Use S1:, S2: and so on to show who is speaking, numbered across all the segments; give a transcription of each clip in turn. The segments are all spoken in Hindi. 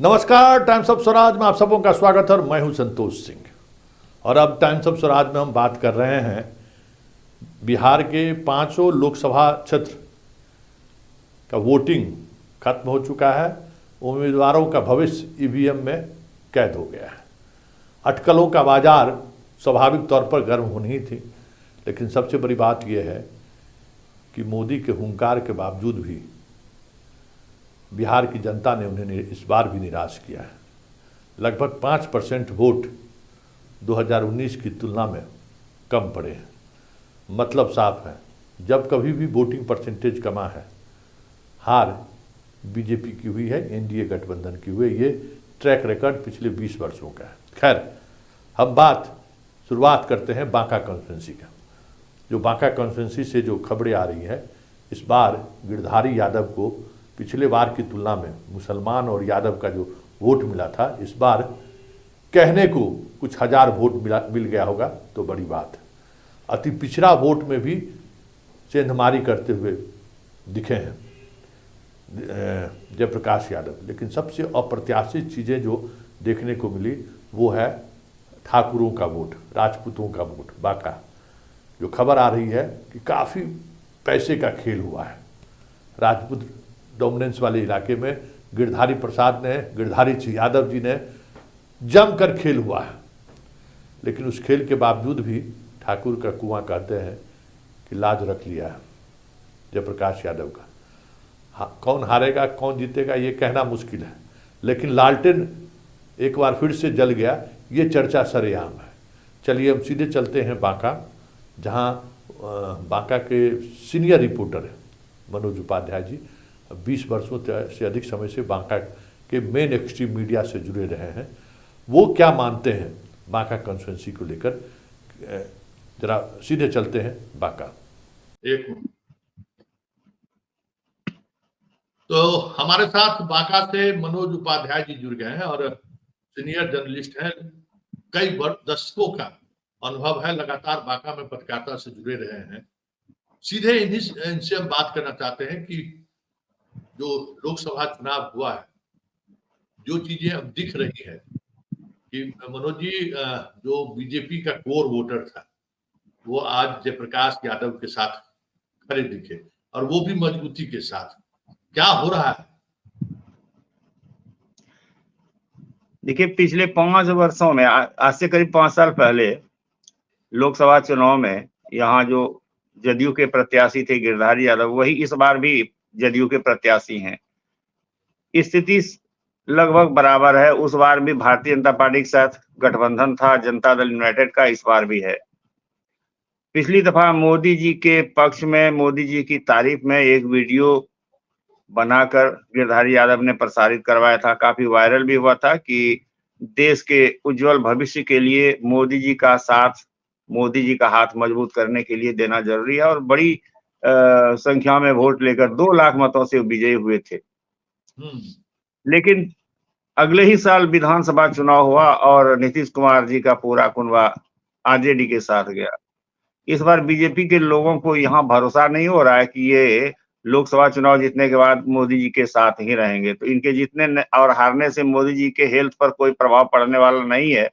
S1: नमस्कार, टाइम्स ऑफ स्वराज में आप सबों का स्वागत है और मैं हूं संतोष सिंह। और अब टाइम्स ऑफ स्वराज में हम बात कर रहे हैं बिहार के 5 लोकसभा क्षेत्र का वोटिंग खत्म हो चुका है। उम्मीदवारों का भविष्य ईवीएम में कैद हो गया है। अटकलों का बाजार स्वाभाविक तौर पर गर्म होनी ही थी, लेकिन सबसे बड़ी बात यह है कि मोदी के हुंकार के बावजूद भी बिहार की जनता ने उन्हें इस बार भी निराश किया है। लगभग 5% वोट 2019 की तुलना में कम पड़े हैं। मतलब साफ है, जब कभी भी वोटिंग परसेंटेज कमा है, हार बीजेपी की हुई है, एनडीए गठबंधन की हुई है। ये ट्रैक रिकॉर्ड पिछले 20 वर्षों का है। खैर, हम शुरुआत करते हैं बांका कॉन्स्टिट्यूंसी का। जो बांका कॉन्स्टिट्यूंसी से जो खबरें आ रही है, इस बार गिरधारी यादव को पिछले बार की तुलना में मुसलमान और यादव का जो वोट मिला था, इस बार कहने को कुछ हजार वोट मिल गया होगा तो बड़ी बात है। अति पिछड़ा वोट में भी सेंधमारी करते हुए दिखे हैं जयप्रकाश यादव। लेकिन सबसे अप्रत्याशित चीज़ें जो देखने को मिली वो है ठाकुरों का वोट, राजपूतों का वोट। बांका जो खबर आ रही है कि काफ़ी पैसे का खेल हुआ है। राजपूत डोमिनेंस वाले इलाके में गिरधारी यादव जी ने जमकर खेल हुआ है। लेकिन उस खेल के बावजूद भी ठाकुर का कुआं कहते हैं कि लाज रख लिया है जयप्रकाश यादव का। कौन हारेगा कौन जीतेगा ये कहना मुश्किल है, लेकिन लालटेन एक बार फिर से जल गया, ये चर्चा सरेआम है। चलिए हम सीधे चलते हैं बांका, जहां बांका के सीनियर रिपोर्टर हैं मनोज उपाध्याय जी। 20 वर्षों से अधिक समय से बांका के मेन एक्सट्रीम मीडिया से जुड़े रहे हैं। वो क्या मानते हैं बांका कॉन्स्टिट्यूंसी को लेकर, जरा सीधे चलते हैं बांका। एक तो हमारे साथ बांका से मनोज उपाध्याय जी जुड़ गए हैं और सीनियर जर्नलिस्ट हैं। कई दशकों का अनुभव है, लगातार बांका में पत्रकारिता से जुड़े रहे हैं। सीधे इनसे हम बात करना चाहते हैं कि जो लोकसभा चुनाव हुआ है, जो चीजें अब दिख रही है कि मनोज जी, जो बीजेपी का कोर वोटर था वो आज जयप्रकाश यादव के साथ खड़े दिखे, और वो भी मजबूती के साथ। क्या हो रहा है?
S2: देखिए, पिछले 5 वर्षों में आज से करीब 5 साल पहले लोकसभा चुनाव में यहाँ जो जदयू के प्रत्याशी थे गिरधारी यादव, वही इस बार भी जदयू के प्रत्याशी हैं। स्थिति लगभग बराबर है। उस बार भी भारतीय जनता पार्टी के साथ गठबंधन था जनता दल यूनाइटेड का, इस बार भी है। पिछली दफा मोदी जी के पक्ष में, मोदी जी की तारीफ में एक वीडियो बनाकर गिरधारी यादव ने प्रसारित करवाया था। काफी वायरल भी हुआ था कि देश के उज्जवल भविष्य के लिए मोदी जी का साथ, मोदी जी का हाथ मजबूत करने के लिए देना जरूरी है। और बड़ी संख्या में वोट लेकर 2 लाख मतों से विजयी हुए थे। लेकिन अगले ही साल विधानसभा चुनाव हुआ और नीतीश कुमार जी का पूरा कुनबा आरजेडी के साथ गया। इस बार बीजेपी के लोगों को यहाँ भरोसा नहीं हो रहा है कि ये लोकसभा चुनाव जीतने के बाद मोदी जी के साथ ही रहेंगे। तो इनके जीतने और हारने से मोदी जी के हेल्थ पर कोई प्रभाव पड़ने वाला नहीं है,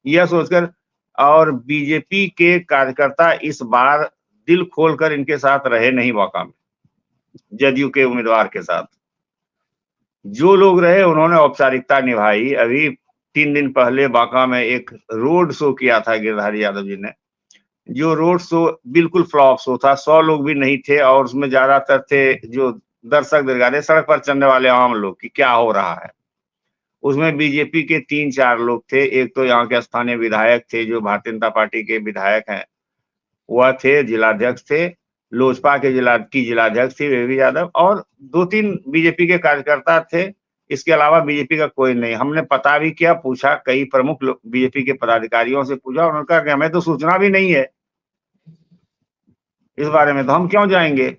S2: यह सोचकर। और बीजेपी के कार्यकर्ता इस बार दिल खोलकर इनके साथ रहे नहीं बांका में, जदयू के उम्मीदवार के साथ। जो लोग रहे उन्होंने औपचारिकता निभाई। अभी 3 दिन पहले बांका में एक रोड शो किया था गिरधारी यादव जी ने। जो रोड शो बिल्कुल फ्लॉप शो था। 100 लोग भी नहीं थे और उसमें ज्यादातर थे जो दर्शक दीर्घाने सड़क पर चलने वाले आम लोग कि क्या हो रहा है। उसमें बीजेपी के 3-4 लोग थे। एक तो यहाँ के स्थानीय विधायक थे जो भारतीय जनता पार्टी के विधायक हैं, वह थे, जिलाध्यक्ष थे। लोजपा के जिलाध्यक्ष थी बेबी यादव, और 2-3 बीजेपी के कार्यकर्ता थे। इसके अलावा बीजेपी का कोई नहीं। हमने पता भी किया, पूछा, कई प्रमुख बीजेपी के पदाधिकारियों से पूछा, उन्होंने कहा कि हमें तो सूचना भी नहीं है इस बारे में, तो हम क्यों जाएंगे।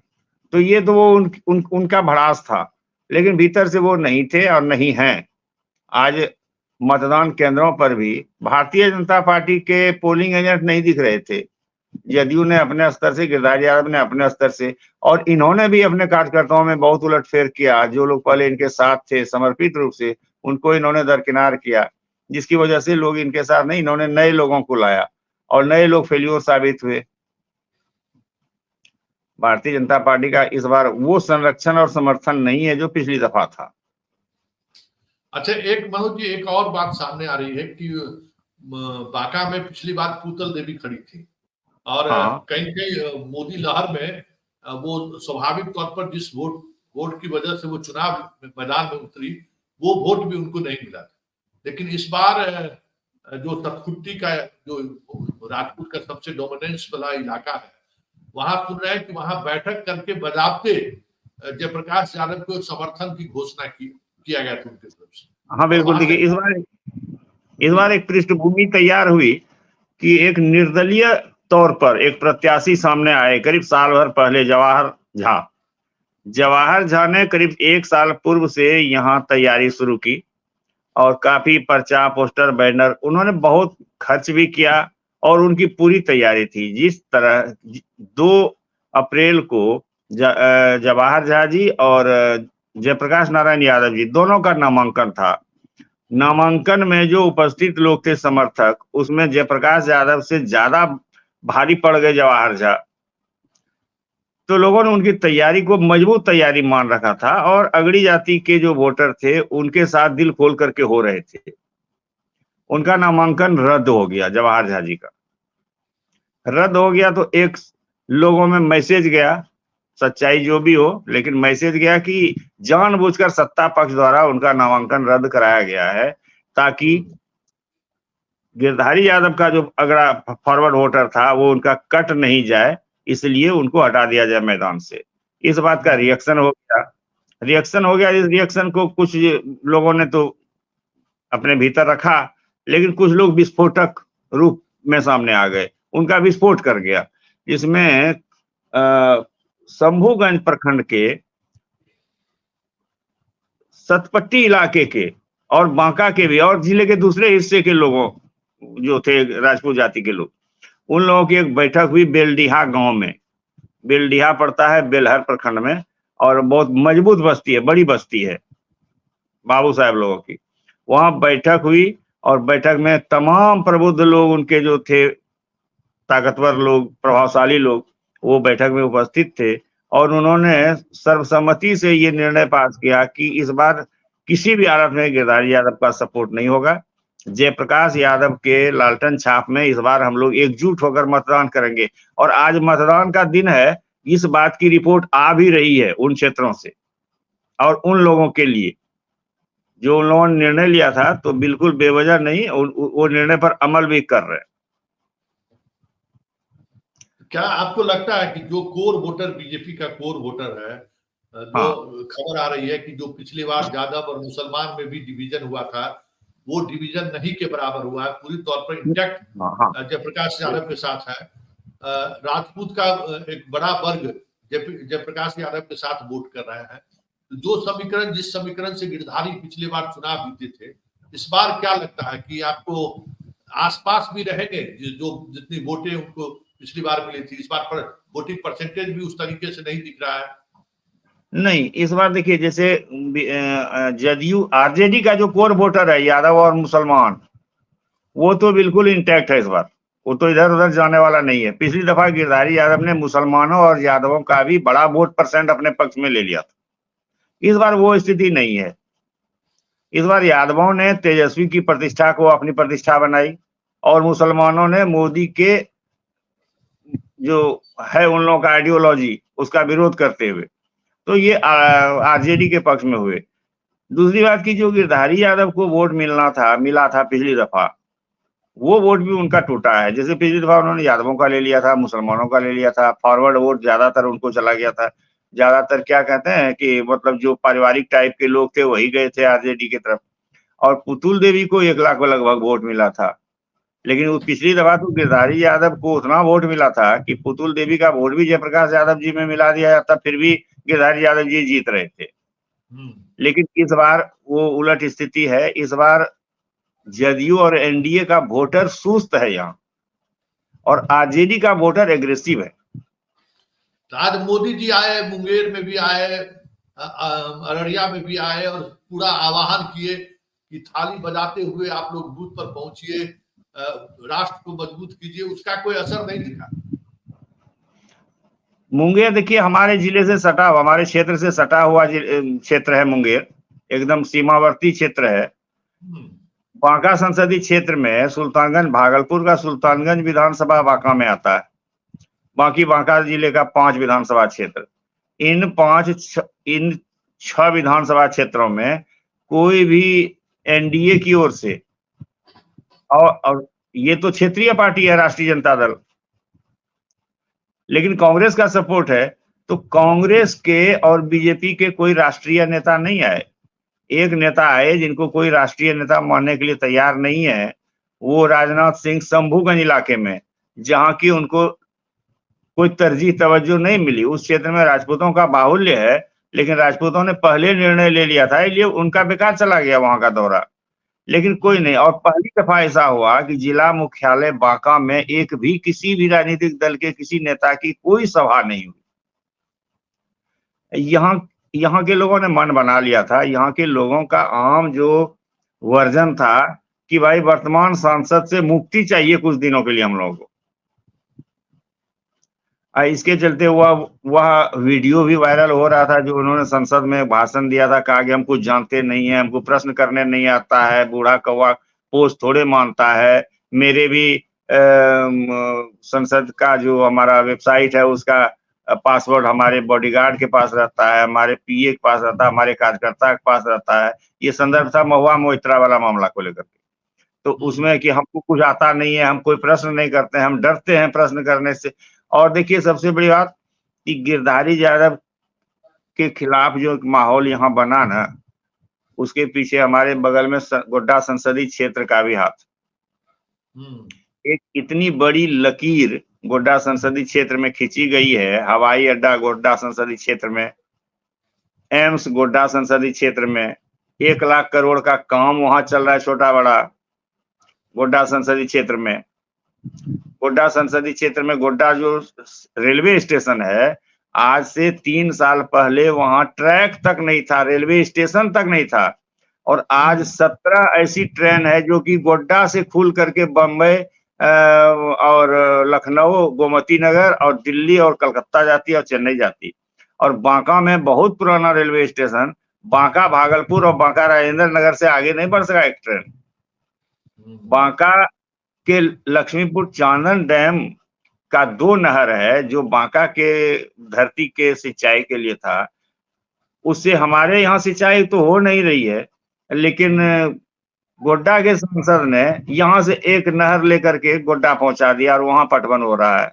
S2: तो ये तो वो उनका भड़ास था, लेकिन भीतर से वो नहीं थे और नहीं हैं। आज मतदान केंद्रों पर भी भारतीय जनता पार्टी के पोलिंग एजेंट नहीं दिख रहे थे। जदयू ने अपने स्तर से, गिरधारी यादव ने अपने स्तर से, और इन्होंने भी अपने कार्यकर्ताओं में बहुत उलटफेर किया। जो लोग पहले इनके साथ थे समर्पित रूप से, उनको इन्होंने दरकिनार किया, जिसकी वजह से लोग इनके साथ नहीं, इन्होंने नए लोगों को लाया और नए लोग फेल्योर साबित हुए। भारतीय जनता पार्टी का इस बार वो संरक्षण और समर्थन नहीं है जो पिछली दफा था।
S1: अच्छा, एक मनोज जी, एक और बात सामने आ रही है कि बांका में पिछली बार पूतल देवी खड़ी थी और
S2: हाँ,
S1: कहीं कहीं मोदी लहर में वो स्वाभाविक तौर पर जिस वोट की वजह से वो चुनाव मैदान में उतरी, वो वोट भी उनको नहीं मिला था। लेकिन इस बार जो तत्कुट्टी का जो राजपूत का सबसे डोमिनेंस वाला इलाका है, वहां सुन रहे हैं कि वहां बैठक करके बजाबते जयप्रकाश यादव को समर्थन की घोषणा किया गया था उनकी तरफ से।
S2: हाँ
S1: और
S2: बिल्कुल।
S1: वहां से
S2: देखिए, इस बार एक पृष्ठभूमि तैयार हुई कि एक निर्दलीय तौर पर एक प्रत्याशी सामने आए करीब साल भर पहले, जवाहर झा। जवाहर झा ने करीब 1 साल पूर्व से यहाँ तैयारी शुरू की और काफी पर्चा, पोस्टर, बैनर उन्होंने बहुत खर्च भी किया और उनकी पूरी तैयारी थी। जिस तरह 2 अप्रैल को जवाहर झा जी और जयप्रकाश नारायण यादव जी दोनों का नामांकन था। नामांकन में जो उपस्थित लोग थे समर्थक, उसमें जयप्रकाश यादव से ज्यादा भारी पड़ गए जवाहर झा। तो लोगों ने उनकी तैयारी को मजबूत तैयारी मान रखा था और अगड़ी जाति के जो वोटर थे उनके साथ दिल खोल करके हो रहे थे। उनका नामांकन रद्द हो गया, जवाहर झा जी का रद्द हो गया। तो एक लोगों में मैसेज गया, सच्चाई जो भी हो, लेकिन मैसेज गया कि जानबूझकर सत्ता पक्ष द्वारा उनका नामांकन रद्द कराया गया है ताकि गिरधारी यादव का जो अगड़ा फॉरवर्ड वोटर था वो उनका कट नहीं जाए, इसलिए उनको हटा दिया जाए मैदान से। इस बात का रिएक्शन हो गया। इस रिएक्शन को कुछ लोगों ने तो अपने भीतर रखा, लेकिन कुछ लोग विस्फोटक रूप में सामने आ गए, उनका विस्फोट कर गया। जिसमें शंभूगंज प्रखंड के सतपट्टी इलाके के और बांका के भी और जिले के दूसरे हिस्से के लोगों जो थे राजपूत जाति के लोग, उन लोगों की एक बैठक हुई बेलडीहा गांव में। बेलडीहा पड़ता है बेलहर प्रखंड में और बहुत मजबूत बस्ती है, बड़ी बस्ती है बाबू साहब लोगों की। वहां बैठक हुई और बैठक में तमाम प्रबुद्ध लोग, उनके जो थे ताकतवर लोग, प्रभावशाली लोग, वो बैठक में उपस्थित थे और उन्होंने सर्वसम्मति से ये निर्णय पास किया कि इस बार किसी भी हालत में गिरधारी यादव का सपोर्ट नहीं होगा। जयप्रकाश यादव के लालटेन छाप में इस बार हम लोग एकजुट होकर मतदान करेंगे। और आज मतदान का दिन है, इस बात की रिपोर्ट आ भी रही है उन क्षेत्रों से और उन लोगों के लिए जो उन लोगों ने निर्णय लिया था, तो बिल्कुल बेवजह नहीं, वो निर्णय पर अमल भी कर रहे हैं।
S1: क्या आपको लगता है कि जो कोर वोटर, बीजेपी का कोर वोटर है, जो खबर आ रही है कि जो पिछली बार यादव और मुसलमान में भी डिवीजन हुआ था, वो डिवीजन नहीं के बराबर हुआ है, पूरी तौर पर इंटैक्ट जयप्रकाश यादव के साथ है। राजपूत का एक बड़ा वर्ग जयप्रकाश यादव के साथ वोट कर रहा है। जो समीकरण, जिस समीकरण से गिरधारी पिछली बार चुनाव जीते थे, इस बार क्या लगता है कि आपको आसपास भी रहेंगे? जो जितनी वोटें उनको पिछली बार मिली थी, इस बार पर वोटिंग परसेंटेज भी उस तरीके से नहीं दिख रहा है।
S2: नहीं, इस बार देखिए, जैसे जदयू आरजेडी का जो कोर वोटर है, यादव और मुसलमान, वो तो बिल्कुल इंटैक्ट है इस बार, वो तो इधर उधर जाने वाला नहीं है। पिछली दफा गिरधारी यादव ने मुसलमानों और यादवों का भी बड़ा वोट परसेंट अपने पक्ष में ले लिया था। इस बार वो स्थिति नहीं है। इस बार यादवों ने तेजस्वी की प्रतिष्ठा को अपनी प्रतिष्ठा बनाई और मुसलमानों ने मोदी के जो है उन लोगों का आइडियोलॉजी, उसका विरोध करते हुए, तो ये आरजेडी के पक्ष में हुए। दूसरी बात की, जो गिरधारी यादव को वोट मिला था पिछली दफा, वो वोट भी उनका टूटा है। जैसे पिछली दफा उन्होंने यादवों का ले लिया था, मुसलमानों का ले लिया था, फॉरवर्ड वोट ज्यादातर उनको चला गया था। ज्यादातर क्या कहते हैं कि मतलब जो पारिवारिक टाइप के लोग थे वही गए थे आरजेडी की तरफ। और पुतुल देवी को 1 लाख लगभग वोट मिला था। लेकिन वो पिछली दफा तो गिरधारी यादव को उतना वोट मिला था कि पुतुल देवी का वोट भी जयप्रकाश यादव जी में मिला दिया जाता, फिर भी गिरधारी यादव जी जीत रहे थे। लेकिन इस बार वो उलट स्थिति है। इस बार जदयू और एनडीए का वोटर सुस्त है यहाँ और आरजेडी का वोटर एग्रेसिव है।
S1: आज मोदी जी आए, मुंगेर में भी आए, अररिया में भी आए और पूरा आह्वान किए कि थाली बजाते हुए आप लोग बूथ पर पहुंचिए, राष्ट्र को मजबूत कीजिए, उसका कोई असर नहीं दिखा?
S2: मुंगेर देखिए हमारे जिले से सटा हुआ, हमारे क्षेत्र से सटा हुआ क्षेत्र है मुंगेर, एकदम सीमावर्ती क्षेत्र है। बांका संसदीय क्षेत्र में सुल्तानगंज, भागलपुर का सुल्तानगंज विधानसभा बांका में आता है। बाकी बांका जिले का 5 विधानसभा क्षेत्र, इन 6 विधानसभा क्षेत्रों में कोई भी एनडीए की ओर से, और ये तो क्षेत्रीय पार्टी है राष्ट्रीय जनता दल, लेकिन कांग्रेस का सपोर्ट है, तो कांग्रेस के और बीजेपी के कोई राष्ट्रीय नेता नहीं आए। एक नेता आए जिनको कोई राष्ट्रीय नेता मानने के लिए तैयार नहीं है, वो राजनाथ सिंह शंभूगंज इलाके में, जहां की उनको कोई तरजीह तवज्जो नहीं मिली। उस क्षेत्र में राजपूतों का बाहुल्य है, लेकिन राजपूतों ने पहले निर्णय ले लिया था, इसलिए उनका बेकार चला गया वहां का दौरा, लेकिन कोई नहीं। और पहली दफा ऐसा हुआ कि जिला मुख्यालय बांका में एक भी किसी भी राजनीतिक दल के किसी नेता की कोई सभा नहीं हुई। यहाँ के लोगों ने मन बना लिया था, यहाँ के लोगों का आम जो वर्जन था कि भाई वर्तमान सांसद से मुक्ति चाहिए कुछ दिनों के लिए हम लोगों को। इसके चलते वह वीडियो भी वायरल हो रहा था जो उन्होंने संसद में भाषण दिया था, कहा कि हम कुछ जानते नहीं है, हमको प्रश्न करने नहीं आता है, बूढ़ा कौवा पोस्ट थोड़े मानता है, मेरे भी संसद का जो हमारा वेबसाइट है उसका पासवर्ड हमारे बॉडीगार्ड के पास रहता है, हमारे पीए के पास रहता है, हमारे कार्यकर्ता के पास रहता है। ये संदर्भ था महुआ मोइत्रा वाला मामला को लेकर के। तो उसमें कि हमको कुछ आता नहीं है, हम कोई प्रश्न नहीं करते हैं, हम डरते हैं प्रश्न करने से। और देखिए सबसे बड़ी बात कि गिरधारी यादव के खिलाफ जो माहौल यहाँ बना ना, उसके पीछे हमारे बगल में गोड्डा संसदीय क्षेत्र का भी हाथ। एक इतनी बड़ी लकीर गोड्डा संसदीय क्षेत्र में खींची गई है, हवाई अड्डा गोड्डा संसदीय क्षेत्र में, एम्स गोड्डा संसदीय क्षेत्र में, 1 लाख करोड़ का काम वहां चल रहा है छोटा बड़ा गोड्डा संसदीय क्षेत्र में। गोड्डा संसदीय क्षेत्र में गोड्डा जो रेलवे स्टेशन है, आज से 3 साल पहले वहां ट्रैक तक नहीं था, रेलवे स्टेशन तक नहीं था, और आज 17 ऐसी ट्रेन है जो कि गोड्डा से खुल करके बम्बई और लखनऊ, गोमती नगर और दिल्ली और कलकत्ता जाती है और चेन्नई जाती है। और बांका में बहुत पुराना रेलवे स्टेशन, बांका भागलपुर और बांका राजेंद्र नगर से आगे नहीं बढ़ सका एक ट्रेन। बांका के लक्ष्मीपुर चांदन डैम का 2 नहर है जो बांका के धरती के सिंचाई के लिए था, उससे हमारे यहाँ सिंचाई तो हो नहीं रही है, लेकिन गोड्डा के सांसद ने यहाँ से एक नहर लेकर के गोड्डा पहुंचा दिया और वहां पटवन हो रहा है।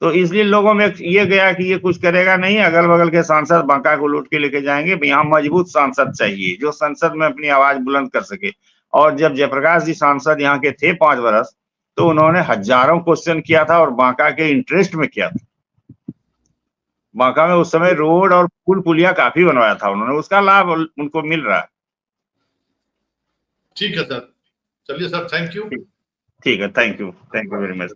S2: तो इसलिए लोगों में ये गया कि ये कुछ करेगा नहीं, अगल बगल के सांसद बांका को लूट के लेके जाएंगे। यहाँ मजबूत सांसद चाहिए जो संसद में अपनी आवाज बुलंद कर सके। और जब जयप्रकाश जी सांसद यहाँ के थे 5 वर्ष, तो उन्होंने हजारों क्वेश्चन किया था और बांका के इंटरेस्ट में किया था। बांका में उस समय रोड और पुल पुलिया काफी बनवाया था उन्होंने, उसका लाभ उनको मिल रहा है।
S1: ठीक है सर, चलिए सर, थैंक यू।
S2: ठीक है, थैंक यू वेरी मच।